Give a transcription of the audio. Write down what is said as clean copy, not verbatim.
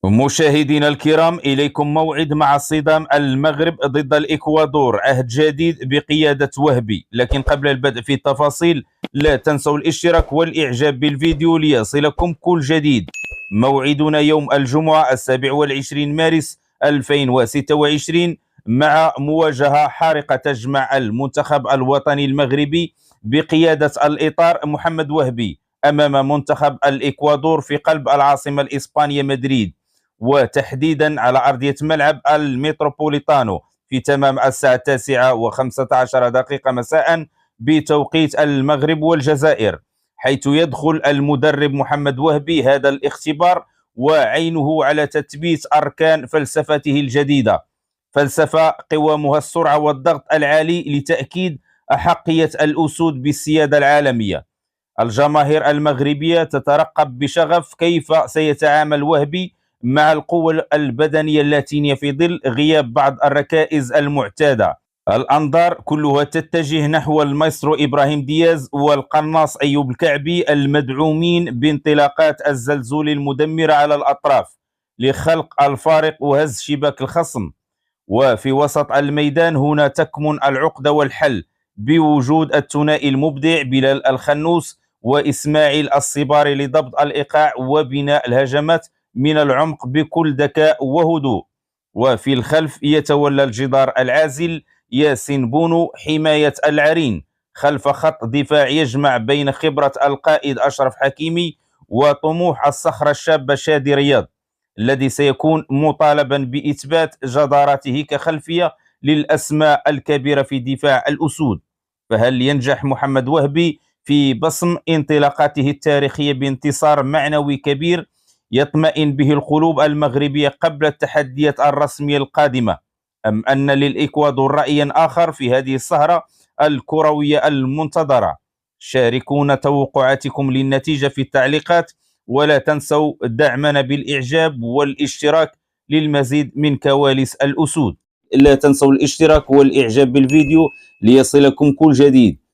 مشاهدينا الكرام، إليكم موعد مع صدام المغرب ضد الإكوادور، عهد جديد بقيادة وهبي. لكن قبل البدء في التفاصيل لا تنسوا الاشتراك والإعجاب بالفيديو ليصلكم كل جديد. موعدنا يوم الجمعة 27 مارس 2026 مع مواجهة حارقة تجمع المنتخب الوطني المغربي بقيادة الإطار محمد وهبي أمام منتخب الإكوادور في قلب العاصمة الإسبانية مدريد، وتحديدا على أرضية ملعب المتروبوليتانو في تمام الساعة 9:15 مساء بتوقيت المغرب والجزائر، حيث يدخل المدرب محمد وهبي هذا الاختبار وعينه على تثبيت أركان فلسفته الجديدة، فلسفة قوامها السرعة والضغط العالي لتأكيد أحقية الأسود بالسيادة العالمية. الجماهير المغربية تترقب بشغف كيف سيتعامل وهبي مع القوة البدنية اللاتينية في ظل غياب بعض الركائز المعتادة. الأنظار كلها تتجه نحو المايسترو إبراهيم دياز والقناص أيوب الكعبي المدعومين بانطلاقات الزلزول المدمرة على الأطراف لخلق الفارق وهز شباك الخصم. وفي وسط الميدان هنا تكمن العقدة والحل بوجود الثنائي المبدع بلال الخنوس وإسماعيل الصباري لضبط الإيقاع وبناء الهجمات من العمق بكل ذكاء وهدوء. وفي الخلف يتولى الجدار العازل ياسين بونو حماية العرين خلف خط دفاع يجمع بين خبرة القائد أشرف حكيمي وطموح الصخرة الشابة شادي رياض، الذي سيكون مطالبا بإثبات جدارته كخلفية للأسماء الكبيرة في دفاع الأسود. فهل ينجح محمد وهبي في بصم انطلاقاته التاريخية بانتصار معنوي كبير يطمئن به القلوب المغربية قبل التحديات الرسمية القادمة، أم أن للإكوادور رأيا آخر في هذه السهرة الكروية المنتظرة؟ شاركونا توقعاتكم للنتيجة في التعليقات، ولا تنسوا دعمنا بالإعجاب والاشتراك للمزيد من كواليس الأسود. لا تنسوا الاشتراك والإعجاب بالفيديو ليصلكم كل جديد.